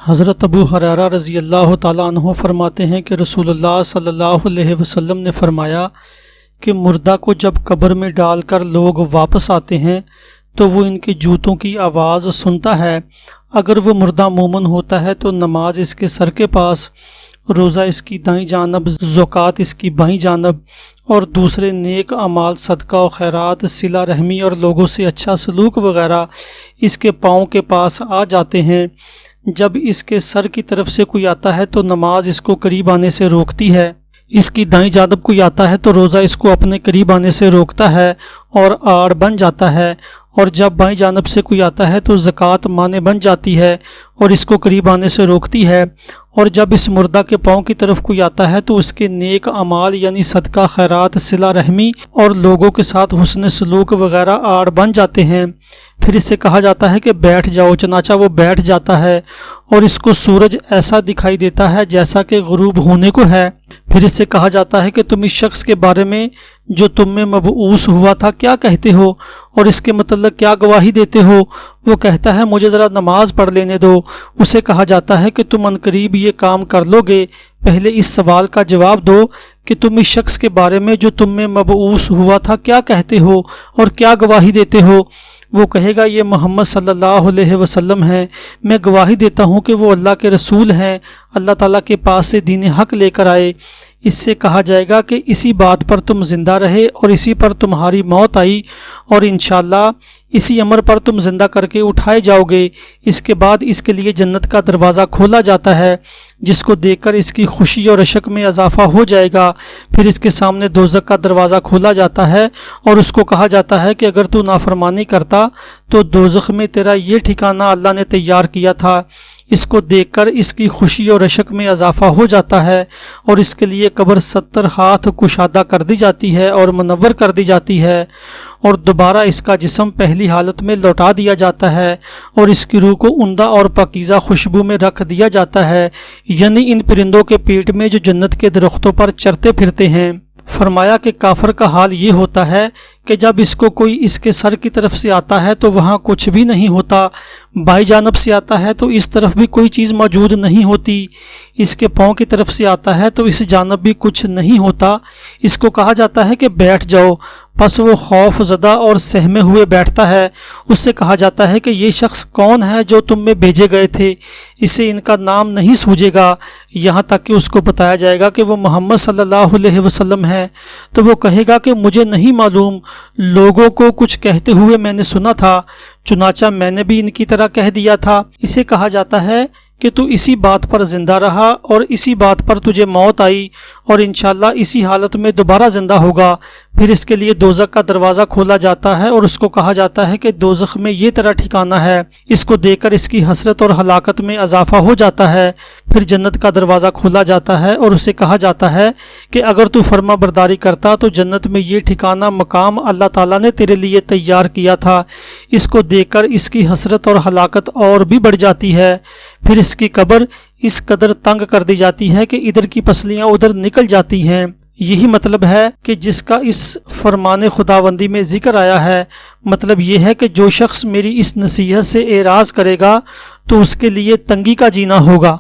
حضرت ابو ہریرہ رضی اللہ تعالیٰ عنہ فرماتے ہیں کہ رسول اللہ صلی اللہ علیہ وسلم نے فرمایا کہ مردہ کو جب قبر میں ڈال کر لوگ واپس آتے ہیں تو وہ ان کے جوتوں کی آواز سنتا ہے۔ اگر وہ مردہ مومن ہوتا ہے تو نماز اس کے سر کے پاس، روزہ اس کی دائیں جانب، زکوٰۃ اس کی بائیں جانب، اور دوسرے نیک اعمال، صدقہ و خیرات، صلہ رحمی اور لوگوں سے اچھا سلوک وغیرہ اس کے پاؤں کے پاس آ جاتے ہیں۔ جب اس کے سر کی طرف سے کوئی آتا ہے تو نماز اس کو قریب آنے سے روکتی ہے، اس کی دائیں جانب کوئی آتا ہے تو روزہ اس کو اپنے قریب آنے سے روکتا ہے اور آڑ بن جاتا ہے، اور جب بائیں جانب سے کوئی آتا ہے تو زکوٰۃ مانع بن جاتی ہے اور اس کو قریب آنے سے روکتی ہے، اور جب اس مردہ کے پاؤں کی طرف کوئی آتا ہے تو اس کے نیک اعمال یعنی صدقہ، خیرات، صلہ رحمی اور لوگوں کے ساتھ حسن سلوک وغیرہ آڑ بن جاتے ہیں۔ پھر اس سے کہا جاتا ہے کہ بیٹھ جاؤ، چنانچہ وہ بیٹھ جاتا ہے اور اس کو سورج ایسا دکھائی دیتا ہے جیسا کہ غروب ہونے کو ہے۔ پھر اس سے کہا جاتا ہے کہ تم اس شخص کے بارے میں جو تم میں مبعوث ہوا تھا کیا کہتے ہو اور اس کے متعلق کیا گواہی دیتے ہو؟ وہ کہتا ہے مجھے ذرا نماز پڑھ لینے دو۔ اسے کہا جاتا ہے کہ تم عنقریب یہ کام کر لو گے، پہلے اس سوال کا جواب دو کہ تم اس شخص کے بارے میں جو تم میں مبعوث ہوا تھا کیا کہتے ہو اور کیا گواہی دیتے ہو؟ وہ کہے گا یہ محمد صلی اللہ علیہ وسلم ہیں، میں گواہی دیتا ہوں کہ وہ اللہ کے رسول ہیں، اللہ تعالیٰ کے پاس سے دین حق لے کر آئے۔ اس سے کہا جائے گا کہ اسی بات پر تم زندہ رہے اور اسی پر تمہاری موت آئی، اور انشاءاللہ اسی امر پر تم زندہ کر کے اٹھائے جاؤ گے۔ اس کے بعد اس کے لیے جنت کا دروازہ کھولا جاتا ہے، جس کو دیکھ کر اس کی خوشی اور رشک میں اضافہ ہو جائے گا۔ پھر اس کے سامنے دوزخ کا دروازہ کھولا جاتا ہے اور اس کو کہا جاتا ہے کہ اگر تو نافرمانی کرتا تو دوزخ میں تیرا یہ ٹھکانہ اللہ نے تیار کیا تھا۔ اس کو دیکھ کر اس کی خوشی اور رشک میں اضافہ ہو جاتا ہے اور اس کے لیے قبر 70 ہاتھ کشادہ کر دی جاتی ہے اور منور کر دی جاتی ہے، اور دوبارہ اس کا جسم پہلی حالت میں لوٹا دیا جاتا ہے اور اس کی روح کو عمدہ اور پاکیزہ خوشبو میں رکھ دیا جاتا ہے، یعنی ان پرندوں کے پیٹ میں جو جنت کے درختوں پر چرتے پھرتے ہیں۔ فرمایا کہ کافر کا حال یہ ہوتا ہے کہ جب اس کو کوئی اس کے سر کی طرف سے آتا ہے تو وہاں کچھ بھی نہیں ہوتا، بائیں جانب سے آتا ہے تو اس طرف بھی کوئی چیز موجود نہیں ہوتی، اس کے پاؤں کی طرف سے آتا ہے تو اس جانب بھی کچھ نہیں ہوتا۔ اس کو کہا جاتا ہے کہ بیٹھ جاؤ، پس وہ خوف زدہ اور سہمے ہوئے بیٹھتا ہے۔ اس سے کہا جاتا ہے کہ یہ شخص کون ہے جو تم میں بھیجے گئے تھے؟ اسے ان کا نام نہیں سوجے گا، یہاں تک کہ اس کو بتایا جائے گا کہ وہ محمد صلی اللہ علیہ وسلم ہے، تو وہ کہے گا کہ مجھے نہیں معلوم، لوگوں کو کچھ کہتے ہوئے میں نے سنا تھا، چنانچہ میں نے بھی ان کی طرح کہہ دیا تھا۔ اسے کہا جاتا ہے کہ تو اسی بات پر زندہ رہا اور اسی بات پر تجھے موت آئی اور انشاءاللہ اسی حالت میں دوبارہ زندہ ہوگا۔ پھر اس کے لیے دوزخ کا دروازہ کھولا جاتا ہے اور اس کو کہا جاتا ہے کہ دوزخ میں یہ تیرا ٹھکانہ ہے۔ اس کو دیکھ کر اس کی حسرت اور ہلاکت میں اضافہ ہو جاتا ہے۔ پھر جنت کا دروازہ کھولا جاتا ہے اور اسے کہا جاتا ہے کہ اگر تو فرما برداری کرتا تو جنت میں یہ ٹھکانہ مقام اللہ تعالیٰ نے تیرے لیے تیار کیا تھا۔ اس کو دیکھ کر اس کی حسرت اور ہلاکت اور بھی بڑھ جاتی ہے۔ پھر اس کی قبر اس قدر تنگ کر دی جاتی ہے کہ ادھر کی پسلیاں ادھر نکل جاتی ہیں۔ یہی مطلب ہے کہ جس کا اس فرمان خداوندی میں ذکر آیا ہے، مطلب یہ ہے کہ جو شخص میری اس نصیحت سے اعراض کرے گا تو اس کے لیے تنگی کا جینا ہوگا۔